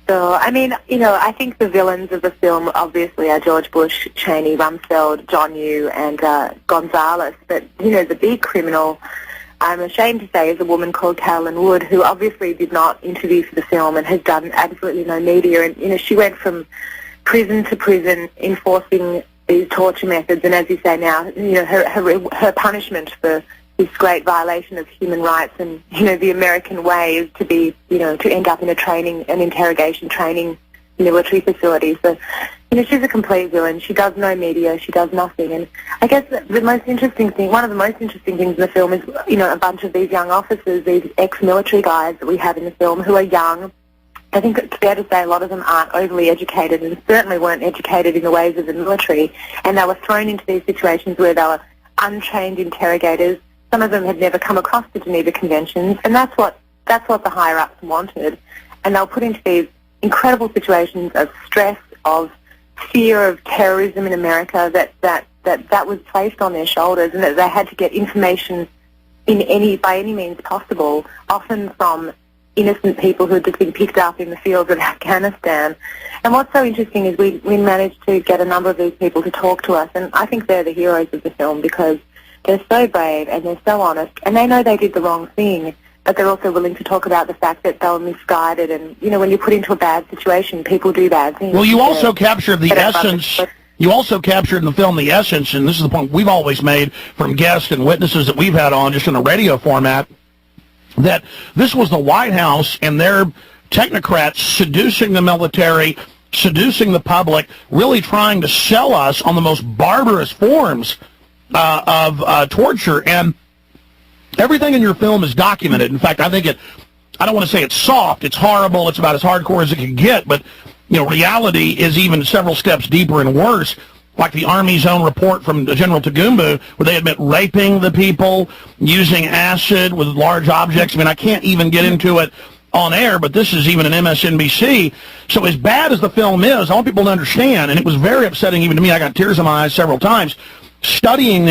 So, I mean, I think the villains of the film obviously are George Bush, Cheney, Rumsfeld, John Yoo, and Gonzalez. But, the big criminal, I'm ashamed to say, is a woman called Carolyn Wood, who obviously did not interview for the film and has done absolutely no media. And, she went from prison to prison enforcing these torture methods. And as you say now, her punishment for this great violation of human rights and, the American way is to be, to end up in an interrogation training military facility. So, she's a complete villain. She does no media. She does nothing. And I guess the most interesting thing, one of the most interesting things in the film is, a bunch of these young officers, these ex-military guys that we have in the film who are young. I think it's fair to say a lot of them aren't overly educated and certainly weren't educated in the ways of the military. And they were thrown into these situations where they were untrained interrogators. Some of them had never come across the Geneva Conventions, and that's what the higher-ups wanted. And they were put into these incredible situations of stress, of fear of terrorism in America, that was placed on their shoulders, and that they had to get information by any means possible, often from innocent people who had just been picked up in the fields of Afghanistan. And what's so interesting is we managed to get a number of these people to talk to us, and I think they're the heroes of the film because they're so brave and they're so honest, and they know they did the wrong thing, but they're also willing to talk about the fact that they were misguided. And, when you're put into a bad situation, people do bad things. Well, you also captured the essence. You also captured in the film the essence, and this is the point we've always made from guests and witnesses that we've had on just in a radio format, that this was the White House and their technocrats seducing the military, seducing the public, really trying to sell us on the most barbarous forms of torture. And everything in your film is documented. In fact, I don't want to say it's soft, it's horrible, it's about as hardcore as it can get, but reality is even several steps deeper and worse, like the Army's own report from General Tagumbu, where they admit raping the people, using acid with large objects. I mean, I can't even get into it on air, but this is even an MSNBC. So as bad as the film is, I want people to understand, and it was very upsetting even to me, I got tears in my eyes several times, studying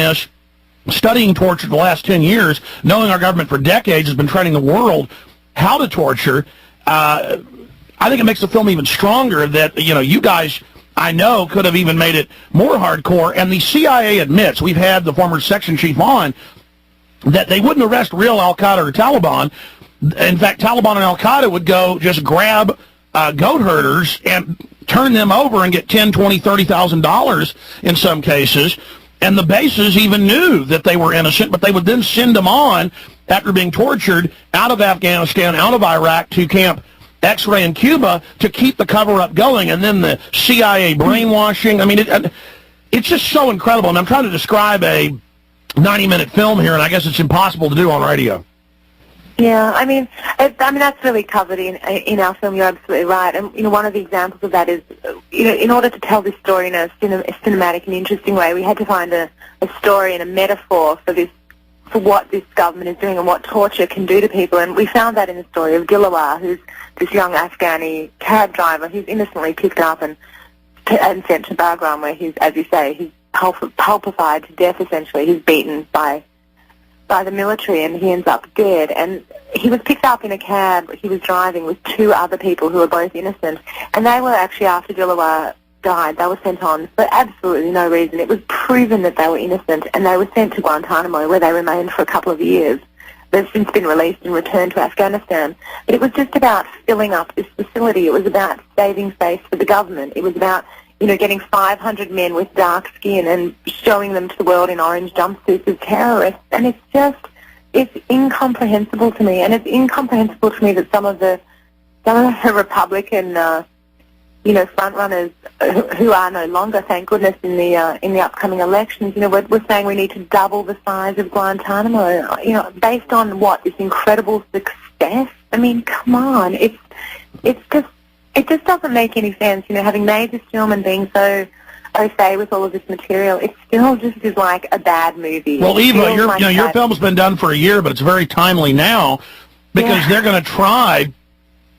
torture the last 10 years, knowing our government for decades has been training the world how to torture. I think it makes the film even stronger that, you guys, I know, could have even made it more hardcore. And the CIA admits, we've had the former section chief on, that they wouldn't arrest real Al-Qaeda or Taliban. In fact, Taliban and Al-Qaeda would go just grab goat herders and turn them over and get $10,000, $20,000, $30,000 in some cases. And the bases even knew that they were innocent, but they would then send them on after being tortured out of Afghanistan, out of Iraq, to Camp X-Ray in Cuba to keep the cover-up going. And then the CIA brainwashing. I mean, it's just so incredible. And I'm trying to describe a 90-minute film here, and I guess it's impossible to do on radio. Yeah, I mean that's really covered in our film. You're absolutely right. And one of the examples of that is, in order to tell this story in a cinematic and interesting way, we had to find a story and a metaphor for what this government is doing and what torture can do to people. And we found that in the story of Dilawar, who's this young Afghani cab driver who's innocently picked up and sent to Bagram, where he's, as you say, he's pulpified to death. Essentially, he's beaten by the military, and he ends up dead. And he was picked up in a cab he was driving with two other people who were both innocent, and they were actually, after Dilawar died, they were sent on for absolutely no reason. It was proven that they were innocent, and they were sent to Guantanamo, where they remained for a couple of years. They've since been released and returned to Afghanistan. But it was just about filling up this facility. It was about saving face for the government. It was about getting 500 men with dark skin and showing them to the world in orange jumpsuits as terrorists. And it's incomprehensible to me. And it's incomprehensible to me that some of the Republican, front runners who are no longer, thank goodness, in the upcoming elections, we're saying we need to double the size of Guantanamo, based on what, this incredible success. I mean, come on, it just doesn't make any sense. Having made this film and being so au fait with all of this material, it still just is like a bad movie. Well, Eva, your film's been done for a year, but it's very timely now because they're going to try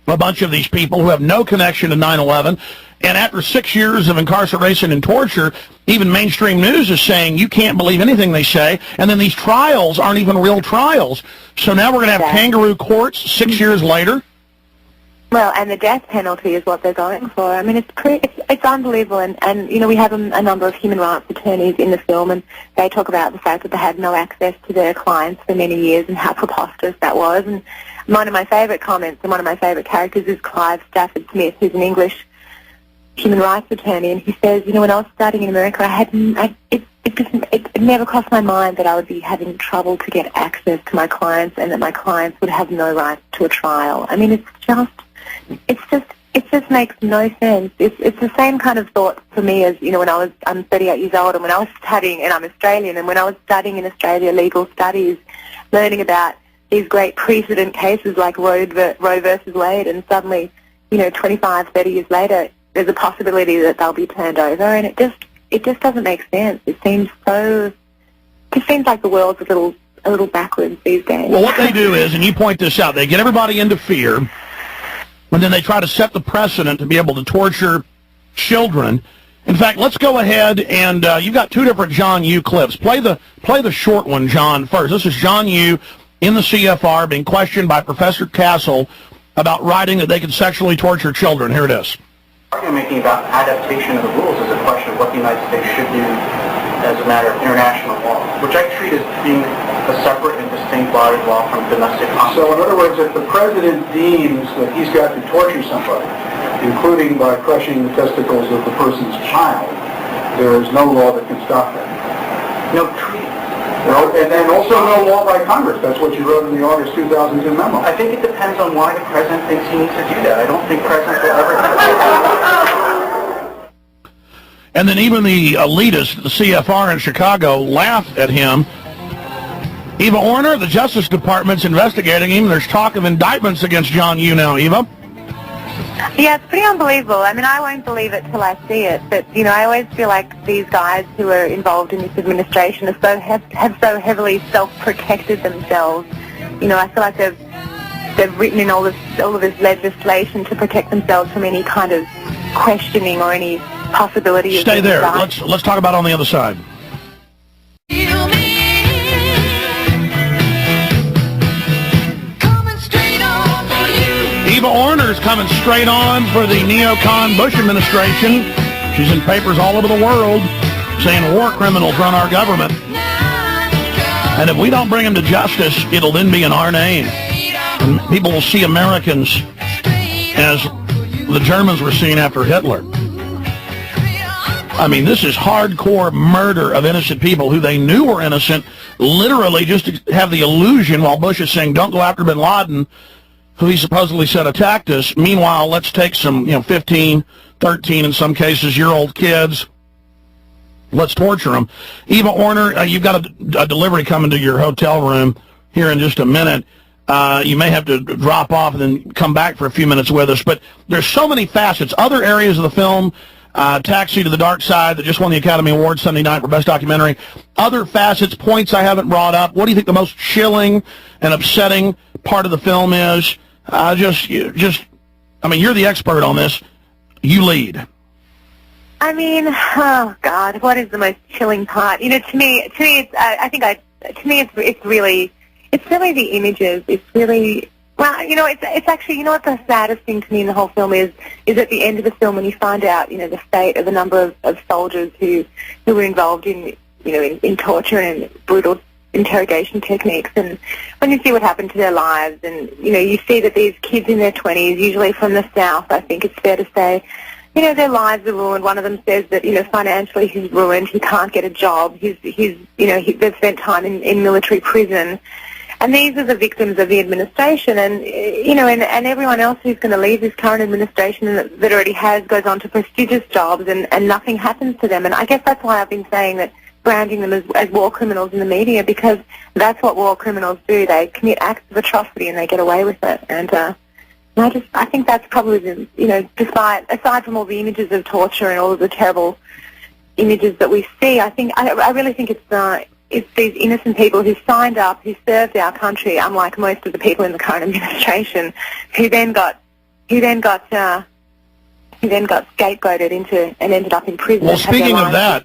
a bunch of these people who have no connection to 9/11, and after 6 years of incarceration and torture, even mainstream news is saying you can't believe anything they say, and then these trials aren't even real trials. So now we're going to have kangaroo courts 6 years later? Well, and the death penalty is what they're going for. I mean, it's unbelievable, and we have a number of human rights attorneys in the film, and they talk about the fact that they had no access to their clients for many years and how preposterous that was. And one of my favourite comments and one of my favourite characters is Clive Stafford Smith, who's an English human rights attorney, and he says, when I was studying in America, it never crossed my mind that I would be having trouble to get access to my clients and that my clients would have no right to a trial. I mean, it just makes no sense. It's the same kind of thought for me as, I'm 38 years old, and when I was studying, and I'm Australian, and when I was studying in Australia legal studies, learning about these great precedent cases like Roe versus Wade, and suddenly, 25, 30 years later, there's a possibility that they'll be turned over, and it just doesn't make sense. It seems like the world's a little backwards these days. Well, what they do is, and you point this out, they get everybody into fear, and then they try to set the precedent to be able to torture children. In fact, let's go ahead and you've got two different John Yoo clips. Play the short one, John, first. This is John Yoo in the CFR being questioned by Professor Castle about writing that they could sexually torture children. Here it is. The argument making about adaptation of the rules is a question of what the United States should do as a matter of international law, which I treat as being a separate and distinct body of law from domestic conflict. So in other words, if the president deems that he's got to torture somebody, including by crushing the testicles of the person's child, there is no law that can stop that. No treaty. And then also no law by Congress. That's what you wrote in the August 2002 memo. I think it depends on why the president thinks he needs to do that. I don't think presidents will ever do that. And then even the elitists, the CFR in Chicago, laugh at him. Eva Orner, the Justice Department's investigating him. There's talk of indictments against John Yoo now, Eva. Yeah, it's pretty unbelievable. I mean, I won't believe it till I see it. But, I always feel like these guys who are involved in this administration have so heavily self-protected themselves. I feel like they've written in all of this legislation to protect themselves from any kind of questioning or any possibility. Stay there. Let's talk about it on the other side. Eva Orner's coming straight on for the neocon Bush administration. She's in papers all over the world saying war criminals run our government. And if we don't bring them to justice, it'll then be in our name. And people will see Americans as the Germans were seen after Hitler. I mean, this is hardcore murder of innocent people who they knew were innocent, literally just to have the illusion while Bush is saying, don't go after bin Laden, who he supposedly said attacked us. Meanwhile, let's take some, 15, 13, in some cases, year-old kids. Let's torture them. Eva Orner, you've got a delivery coming to your hotel room here in just a minute. You may have to drop off and then come back for a few minutes with us. But there's so many facets. Other areas of the film, Taxi to the Dark Side, that just won the Academy Award Sunday night for Best Documentary. Other facets, points I haven't brought up. What do you think the most chilling and upsetting part of the film is? I mean, you're the expert on this. You lead. I mean, oh God, what is the most chilling part? To me, it's really the images. It's really, well, it's actually, what the saddest thing to me in the whole film is at the end of the film when you find out, the fate of a number of soldiers who were involved in torture and brutal interrogation techniques, and when you see what happened to their lives, and you see that these kids in their 20s, usually from the South, I think it's fair to say, their lives are ruined. One of them says that financially he's ruined. He can't get a job. They've spent time in military prison, and these are the victims of the administration, and and everyone else who's going to leave this current administration that already goes on to prestigious jobs, and nothing happens to them. And I guess that's why I've been saying that, branding them as war criminals in the media, because that's what war criminals do. They commit acts of atrocity and they get away with it. And I think that's probably aside from all the images of torture and all of the terrible images that we see, I really think it's these innocent people who signed up, who served our country, unlike most of the people in the current administration, who then got scapegoated into and ended up in prison. Well, speaking of that.